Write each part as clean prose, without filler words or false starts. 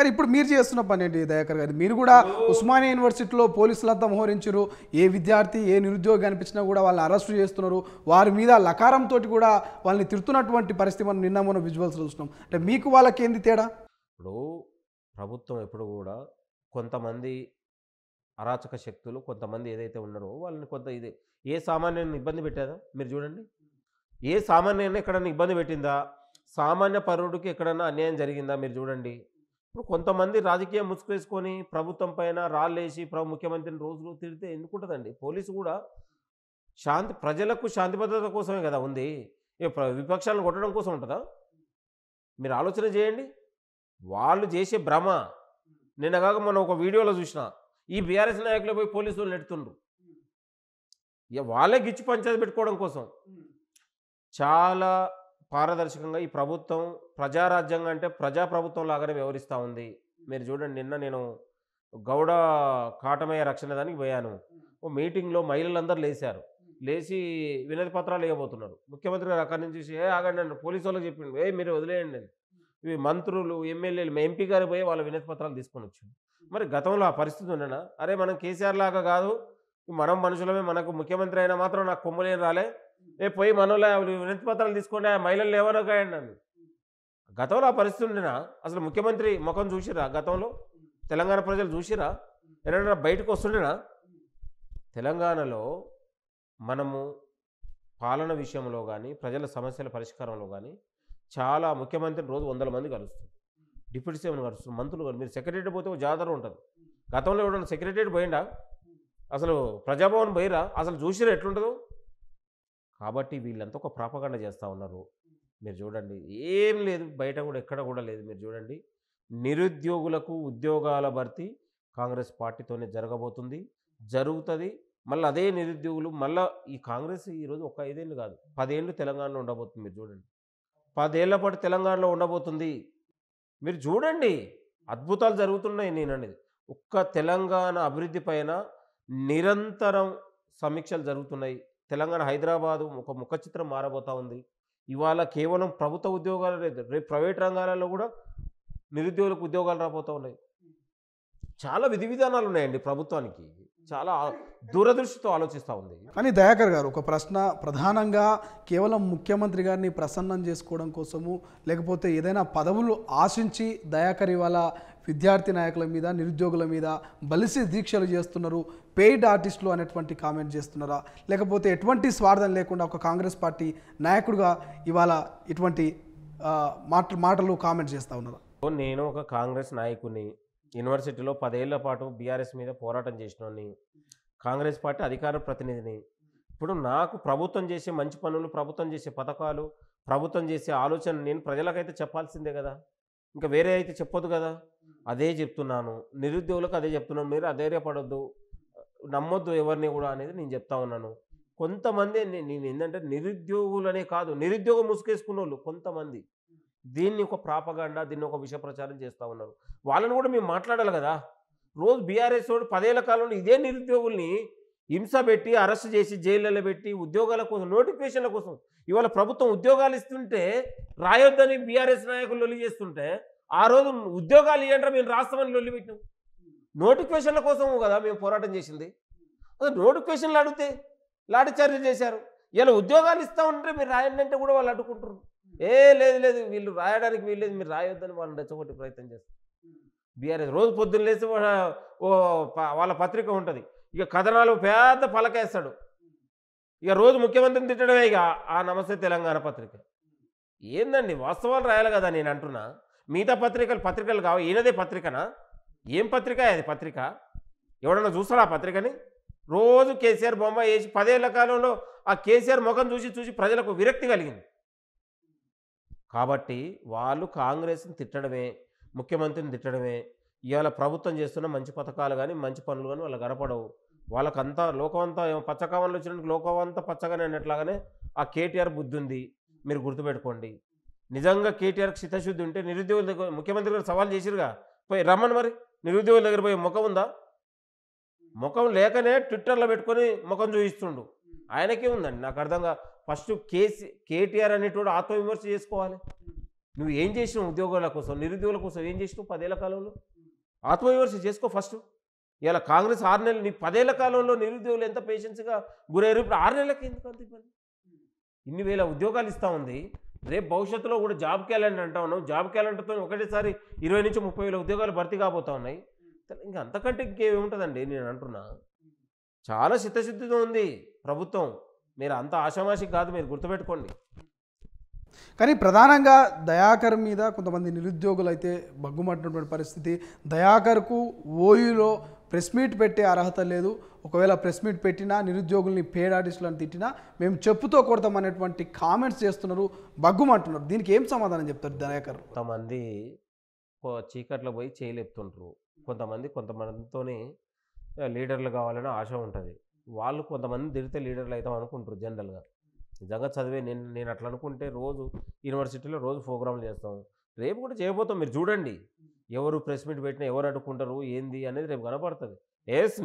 కానీ ఇప్పుడు మీరు చేస్తున్న పని ఏంటి దయాకర్ గారు? మీరు కూడా ఉస్మానియా యూనివర్సిటీలో పోలీసులంతా మోహరించారు. ఏ విద్యార్థి ఏ నిరుద్యోగి కనిపించినా కూడా వాళ్ళని అరెస్టు చేస్తున్నారు. వారి మీద లకారంతో కూడా వాళ్ళని తిడుతున్నటువంటి పరిస్థితి మనం నిన్న మొన్న విజువల్స్ చూస్తున్నాం. అంటే మీకు వాళ్ళకి ఏంది తేడా? ఇప్పుడు ప్రభుత్వం ఎప్పుడు కూడా కొంతమంది అరాచక శక్తులు కొంతమంది ఏదైతే ఉన్నారో వాళ్ళని కొంత ఇది ఏ సామాన్యాన్ని ఇబ్బంది పెట్టేదా మీరు చూడండి. ఏ సామాన్యాన్ని ఎక్కడన్నా ఇబ్బంది పెట్టిందా? సామాన్య పౌరుడికి ఎక్కడన్నా అన్యాయం జరిగిందా మీరు చూడండి. ఇప్పుడు కొంతమంది రాజకీయం ముసుకేసుకొని ప్రభుత్వం పైన రాళ్ళేసి ముఖ్యమంత్రిని రోజులు తిడితే ఎందుకుంటుందండి? పోలీసు కూడా ప్రజలకు శాంతి భద్రత కోసమే కదా ఉంది. విపక్షాలను కొట్టడం కోసం ఉంటుందా? మీరు ఆలోచన చేయండి. వాళ్ళు చేసే భ్రమ. నిన్నగాక మనం ఒక వీడియోలో చూసిన ఈ బీఆర్ఎస్ నాయకులు పోయి పోలీసులు నెడుతుండ్రు. ఇక వాళ్ళే గిచ్చి పంచాయతీ పెట్టుకోవడం కోసం. చాలా పారదర్శకంగా ఈ ప్రభుత్వం ప్రజారాజ్యంగా అంటే ప్రజాప్రభుత్వం లాగానే వ్యవహరిస్తూ ఉంది. మీరు చూడండి, నిన్న నేను గౌడ కాటమయ్య రక్షణ దానికి పోయాను. ఓ మీటింగ్లో మహిళలందరూ లేచారు. లేచి వినతి పత్రాలు ఇవ్వబోతున్నారు. ముఖ్యమంత్రి గారు అక్కడి నుంచి ఆగండి అని పోలీసు వాళ్ళకి చెప్పిండు, మీరు వదిలేయండి అని. ఇవి మంత్రులు ఎమ్మెల్యేలు ఎంపీ గారు పోయి వాళ్ళ వినతి పత్రాలు తీసుకొని వచ్చారు. మరి గతంలో ఆ పరిస్థితి ఉండనా? అరే మనం కేసీఆర్ లాగా కాదు, మనం మనుషులమే, మనకు ముఖ్యమంత్రి అయినా మాత్రం నాకు కొమ్ములేని రాలే, పోయి మనలో వినతి పత్రాలు తీసుకోండి, ఆ మహిళలు ఎవరో కాయండి అని. గతంలో ఆ పరిస్థితి ఉండేనా? అసలు ముఖ్యమంత్రి ముఖం చూసిరా? గతంలో తెలంగాణ ప్రజలు చూసిరా? ఏదైనా బయటకు వస్తుండేనా? తెలంగాణలో మనము పాలన విషయంలో కానీ ప్రజల సమస్యల పరిష్కారంలో కానీ చాలా ముఖ్యమంత్రిని రోజు 100 మంది కలుస్తుంది, డిప్యూటీ సీఎం కలుస్తుంది, మంత్రులు కాదు. మీరు సెక్రటరీ పోతే ఒక జాతర ఉంటుంది. గతంలో ఎవడన్నా సెక్రటరీ పోయిండా? అసలు ప్రజాభవన్ పోయిరా? అసలు చూసిరా ఎట్లుంటుందో? కాబట్టి వీళ్ళంతా ఒక ప్రాపగండ చేస్తూ ఉన్నారు. మీరు చూడండి, ఏం లేదు, బయట కూడా ఎక్కడ కూడా లేదు. మీరు చూడండి, నిరుద్యోగులకు ఉద్యోగాల భర్తీ కాంగ్రెస్ పార్టీతోనే జరగబోతుంది, జరుగుతుంది. మళ్ళీ అదే నిరుద్యోగులు మళ్ళీ ఈ కాంగ్రెస్ ఈరోజు ఒక 5 ఏళ్ళు కాదు 10 ఏళ్ళు తెలంగాణలో ఉండబోతుంది. మీరు చూడండి, 10 ఏళ్ల పాటు తెలంగాణలో ఉండబోతుంది. మీరు చూడండి, అద్భుతాలు జరుగుతున్నాయి. నేను అనేది ఒక్క తెలంగాణ అభివృద్ధి పైన నిరంతరం సమీక్షలు జరుగుతున్నాయి. తెలంగాణ హైదరాబాదు ఒక ముఖ చిత్రం మారబోతూ ఉంది. ఇవాళ కేవలం ప్రభుత్వ ఉద్యోగాలు లేదు, రేపు ప్రైవేట్ రంగాలలో కూడా నిరుద్యోగులకు ఉద్యోగాలు రాబోతూ ఉన్నాయి. చాలా విధి విధానాలు ఉన్నాయండి ప్రభుత్వానికి. చాలా దూరదృష్టితో ఆలోచిస్తూ ఉంది. కానీ దయాకర్ గారు, ఒక ప్రశ్న ప్రధానంగా కేవలం ముఖ్యమంత్రి గారిని ప్రసన్నం చేసుకోవడం కోసము, లేకపోతే ఏదైనా పదవులు ఆశించి దయాకర్ ఇవాళ విద్యార్థి నాయకుల మీద నిరుద్యోగుల మీద బలిసి దీక్షలు చేస్తున్నారు, పెయిడ్ ఆర్టిస్టులు అనేటువంటి కామెంట్ చేస్తున్నారా? లేకపోతే ఎటువంటి స్వార్థం లేకుండా ఒక కాంగ్రెస్ పార్టీ నాయకుడిగా ఇవాళ ఇటువంటి మాటలు కామెంట్ చేస్తూ ఉన్నారా? నేను ఒక కాంగ్రెస్ నాయకుని, యూనివర్సిటీలో 10 ఏళ్ల పాటు బీఆర్ఎస్ మీద పోరాటం చేసినోని, కాంగ్రెస్ పార్టీ అధికార ప్రతినిధిని. ఇప్పుడు నాకు ప్రభుత్వం చేసే మంచి పనులు, ప్రభుత్వం చేసే పథకాలు, ప్రభుత్వం చేసే ఆలోచన నేను ప్రజలకైతే చెప్పాల్సిందే కదా, ఇంకా వేరే అయితే చెప్పొద్దు కదా. అదే చెప్తున్నాను, నిరుద్యోగులకు అదే చెప్తున్నాను. మీరు అధైర్యపడొద్దు, నమ్మొద్దు ఎవరిని కూడా అనేది నేను చెప్తా ఉన్నాను. కొంతమంది నేను ఏంటంటే నిరుద్యోగులనే కాదు, నిరుద్యోగం ముసుకేసుకున్న వాళ్ళు కొంతమంది దీన్ని ఒక ప్రాపగాండా, దీన్ని ఒక విష ప్రచారం చేస్తూ ఉన్నారు. వాళ్ళని కూడా మేము మాట్లాడాలి కదా. రోజు బీఆర్ఎస్ వాడు 10 ఏళ్ల కాలంలో ఇదే నిరుద్యోగుల్ని హింస పెట్టి అరెస్ట్ చేసి జైళ్ళలో పెట్టి ఉద్యోగాల కోసం, నోటిఫికేషన్ల కోసం, ఇవాళ ప్రభుత్వం ఉద్యోగాలు ఇస్తుంటే రాయొద్దని బీఆర్ఎస్ నాయకులు లొల్లి చేస్తుంటే, ఆ రోజు ఉద్యోగాలు ఇవ్వండి మేము రాస్తామని లొల్లి పెట్టినాం. నోటిఫికేషన్ల కోసం కదా మేము పోరాటం చేసింది. అదే నోటిఫికేషన్లు అడిగితే లాఠీచార్జ్ చేశారు. ఇలా ఉద్యోగాలు ఇస్తూ ఉంటే మీరు రాయండి అంటే కూడా వాళ్ళు అడ్డుకుంటారు. లేదు లేదు, వీళ్ళు రాయడానికి వీల్లేదు, మీరు రాయొద్దని వాళ్ళని రెచ్చగొట్టే ప్రయత్నం చేస్తారు. బీఆర్ఎస్ రోజు పొద్దున్న లేచి వాళ్ళ పత్రిక ఉంటుంది, ఇక కథనాలు పెద్ద పలకేస్తాడు. ఇక రోజు ముఖ్యమంత్రిని తిట్టడమే ఇక ఆ నమస్తే తెలంగాణ పత్రిక. ఏందండి, వాస్తవాలు రాయాలి కదా. నేను అంటున్నా, మిగతా పత్రికలు కావు, ఈయనదే పత్రికనా? ఏం పత్రిక అది? పత్రిక ఎవడన్నా చూస్తాడా ఆ పత్రికని? రోజు కేసీఆర్ బొమ్మ వేసి 10 ఏళ్ల కాలంలో ఆ కేసీఆర్ ముఖం చూసి ప్రజలకు విరక్తి కలిగింది. కాబట్టి వాళ్ళు కాంగ్రెస్ని తిట్టడమే, ముఖ్యమంత్రిని తిట్టడమే. ఇవాళ ప్రభుత్వం చేస్తున్న మంచి పథకాలు కానీ మంచి పనులు కానీ వాళ్ళకి కనపడవు. వాళ్ళకంతా లోకమంతా పచ్చకామన్లు వచ్చినట్టు లోకమంతా పచ్చగానే అన్నట్లాగానే ఆ కేటీఆర్ బుద్ధి ఉంది. మీరు గుర్తుపెట్టుకోండి, నిజంగా కేటీఆర్కి చిత్తశుద్ధి ఉంటే నిరుద్యోగుల దగ్గర ముఖ్యమంత్రి గారు సవాల్ చేసిరుగా, పోయి రమ్మని. మరి నిరుద్యోగుల దగ్గర పోయి ముఖం ఉందా? ముఖం లేకనే ట్విట్టర్లో పెట్టుకొని ముఖం చూపిస్తుండు. ఆయనకే ఉందండి, నాకు అర్థంగా. ఫస్ట్ కేటీఆర్ అనేటోడు ఆత్మవిమర్శ చేసుకోవాలి. నువ్వు ఏం చేసినావు ఉద్యోగాల కోసం, నిరుద్యోగుల కోసం ఏం చేసినావు 10 ఏళ్ల కాలంలో? ఆత్మవిమర్శ చేసుకో ఫస్ట్. ఇలా కాంగ్రెస్ 6 నెలలు, నీ 10 ఏళ్ల కాలంలో నిరుద్యోగులు ఎంత పేషెన్స్గా గురయ్యారు. ఇప్పుడు 6 నెలలకి ఎందుకు అంత ఇబ్బంది? ఇన్ని వేల ఉద్యోగాలు ఇస్తూ ఉంది. రేపు భవిష్యత్తులో కూడా జాబ్ క్యాలెండర్ అంటా ఉన్నాం. జాబ్ క్యాలెండర్తో ఒకటేసారి 20 నుంచి 30 వేల ఉద్యోగాలు భర్తీ కాబోతా ఉన్నాయి. ఇంకా అంతకంటే ఇంకేముంటుందండి? నేను అంటున్నా, చాలా చిత్తశుద్ధితో ఉంది ప్రభుత్వం. మీరు అంత ఆషామాషి కాదు, మీరు గుర్తుపెట్టుకోండి. కానీ ప్రధానంగా దయాకర్ మీద కొంతమంది నిరుద్యోగులు అయితే బగ్గుమంటున్నటువంటి పరిస్థితి. దయాకర్కు ఓయూలో ప్రెస్ మీట్ పెట్టే అర్హత లేదు. ఒకవేళ ప్రెస్ మీట్ పెట్టినా నిరుద్యోగుల్ని పేడ్ ఆర్టిస్టులను తిట్టినా మేము చెప్పుతో కొడతామనేటువంటి కామెంట్స్ చేస్తున్నారు, బగ్గుమంటున్నారు. దీనికి ఏం సమాధానం చెప్తారు దయాకర్? కొంతమంది చీకట్లో పోయి చేయలేపుతుంటారు. కొంతమందితో లీడర్లు కావాలని ఆశ ఉంటుంది. వాళ్ళు కొంతమంది తిరిగితే లీడర్లు అవుతాం అనుకుంటారు జనరల్గా. నిజంగా చదివే నేను అట్లా అనుకుంటే రోజు యూనివర్సిటీలో రోజు ప్రోగ్రాంలు చేస్తాం. రేపు కూడా చేయబోతాం. మీరు చూడండి, ఎవరు ప్రెస్ మీట్ పెట్టినా ఎవరు అడ్డుకుంటారు ఏంది అనేది రేపు కనపడుతుంది.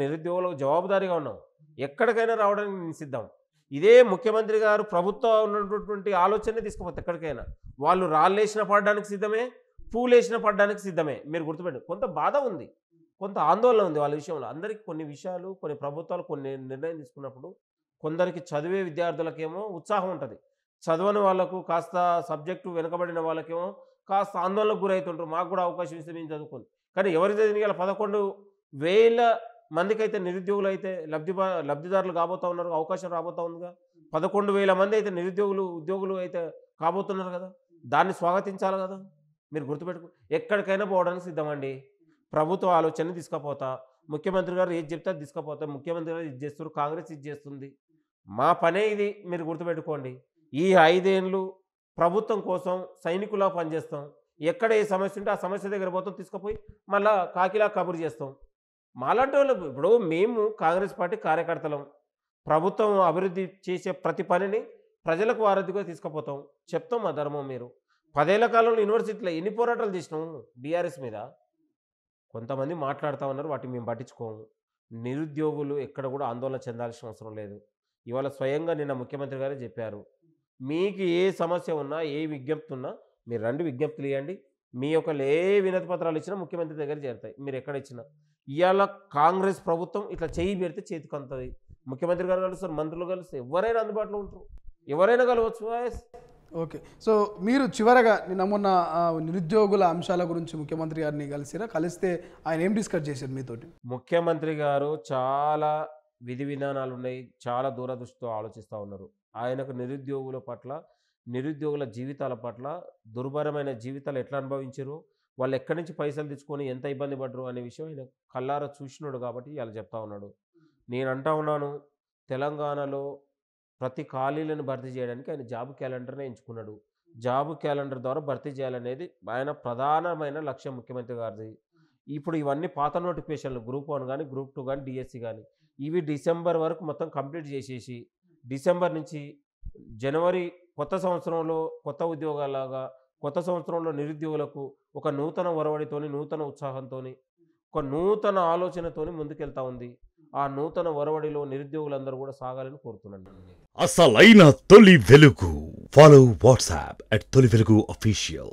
నిరుద్యోగులకు జవాబుదారీగా ఉన్నాం. ఎక్కడికైనా రావడానికి నేను సిద్ధం. ఇదే ముఖ్యమంత్రి గారు ప్రభుత్వం ఉన్నటువంటి ఆలోచనే తీసుకుపోతే ఎక్కడికైనా వాళ్ళు రాళ్ళేసిన పడడానికి సిద్ధమే, పూలేసిన పడడానికి సిద్ధమే. మీరు గుర్తుపెట్టి, కొంత బాధ ఉంది, కొంత ఆందోళన ఉంది వాళ్ళ విషయంలో. అందరికీ కొన్ని విషయాలు, కొన్ని ప్రభుత్వాలు కొన్ని నిర్ణయం తీసుకున్నప్పుడు కొందరికి చదివే విద్యార్థులకేమో ఉత్సాహం ఉంటుంది, చదవని వాళ్ళకు కాస్త సబ్జెక్టు వెనుకబడిన వాళ్ళకేమో కాస్త ఆందోళనకు గురవుతుంటారు. మాకు కూడా అవకాశం ఇస్తే మేము చదువుకోండి. కానీ ఎవరి చదివిన 11,000 మందికి అయితే నిరుద్యోగులు అయితే లబ్ధిదారులు కాబోతూ ఉన్నారు. అవకాశం రాబోతూ ఉందిగా. 11,000 మంది అయితే ఉద్యోగులు అయితే కాబోతున్నారు కదా. దాన్ని స్వాగతించాలి కదా. మీరు గుర్తుపెట్టుకో, ఎక్కడికైనా పోవడానికి సిద్ధమండి. ప్రభుత్వ ఆలోచన తీసుకుపోతా, ముఖ్యమంత్రి గారు ఏది చెప్తే అది తీసుకుపోతా. ముఖ్యమంత్రి గారు ఇది చేస్తారు, కాంగ్రెస్ ఇది చేస్తుంది. మా పనే ఇది. మీరు గుర్తుపెట్టుకోండి. ఈ 5 ఏళ్ళు ప్రభుత్వం కోసం సైనికులా పనిచేస్తాం. ఎక్కడ ఏ సమస్య ఉంటే ఆ సమస్య దగ్గర పోతాం, తీసుకుపోయి మళ్ళీ కాకిలా కబురు చేస్తాం. మాలాంటి వాళ్ళు ఇప్పుడు మేము కాంగ్రెస్ పార్టీ కార్యకర్తలం. ప్రభుత్వం అభివృద్ధి చేసే ప్రతి పనిని ప్రజలకు వారధిగా తీసుకుపోతాం, చెప్తాం మా ధర్మం. మీరు 10 ఏళ్ల కాలంలో యూనివర్సిటీలో ఎన్ని పోరాటాలు చేసినాము బీఆర్ఎస్ మీద. కొంతమంది మాట్లాడుతూ ఉన్నారు, వాటిని మేము పట్టించుకోము. నిరుద్యోగులు ఎక్కడ కూడా ఆందోళన చెందాల్సిన అవసరం లేదు. ఇవాళ స్వయంగా నిన్న ముఖ్యమంత్రి గారే చెప్పారు, మీకు ఏ సమస్య ఉన్నా, ఏ విజ్ఞప్తి ఉన్నా మీరు రండి, విజ్ఞప్తులు ఇవ్వండి. మీ యొక్క ఏ వినతి పత్రాలు ఇచ్చినా ముఖ్యమంత్రి దగ్గర చేరుతాయి. మీరు ఎక్కడ ఇచ్చినా. ఇవాళ కాంగ్రెస్ ప్రభుత్వం ఇట్లా చేయి పెడితే చేతికి అందుతుంది. ముఖ్యమంత్రి గారు కలుస్తారు, మంత్రులు కలుస్తారు, ఎవరైనా అందుబాటులో ఉంటారు, ఎవరైనా కలవచ్చు. ఓకే. సో మీరు చివరగా నిన్న మొన్న నిరుద్యోగుల అంశాల గురించి ముఖ్యమంత్రి గారిని కలిస్తే ఆయన ఏం డిస్కస్ చేశారు మీతోటి? ముఖ్యమంత్రి గారు చాలా విధి విధానాలు ఉన్నాయి, చాలా దూరదృష్టితో ఆలోచిస్తూ ఉన్నారు. ఆయనకు నిరుద్యోగుల పట్ల, నిరుద్యోగుల జీవితాల పట్ల, దుర్భరమైన జీవితాలు ఎట్లా అనుభవించారు, వాళ్ళు ఎక్కడి నుంచి పైసలు తెచ్చుకొని ఎంత ఇబ్బంది పడ్డరు అనే విషయం ఆయన కళ్ళారా చూసినాడు కాబట్టి ఇలా చెప్తా ఉన్నాడు. నేను అంటా ఉన్నాను, తెలంగాణలో ప్రతి ఖాళీలను భర్తీ చేయడానికి ఆయన జాబ్ క్యాలెండర్నే ఎంచుకున్నాడు. జాబ్ క్యాలెండర్ ద్వారా భర్తీ చేయాలనేది ఆయన ప్రధానమైన లక్ష్యం ముఖ్యమంత్రి గారిది. ఇప్పుడు ఇవన్నీ పాత నోటిఫికేషన్లు గ్రూప్ 1 కానీ, గ్రూప్ 2 కానీ, డిఎస్సి కానీ, ఇవి డిసెంబర్ వరకు మొత్తం కంప్లీట్ చేసేసి డిసెంబర్ నుంచి జనవరి కొత్త సంవత్సరంలో కొత్త ఉద్యోగాలాగా, కొత్త సంవత్సరంలో నిరుద్యోగులకు ఒక నూతన ఒరవడితోని, నూతన ఉత్సాహంతోని, ఒక నూతన ఆలోచనతోని ముందుకెళ్తా ఉంది. ఆ నూతన ఒరవడిలో నిరుద్యోగులందరూ కూడా సాగాలని కోరుతున్నాను. అసలైన తొలి వెలుగు. ఫాలో వాట్సాప్ @తొలి వెలుగు official.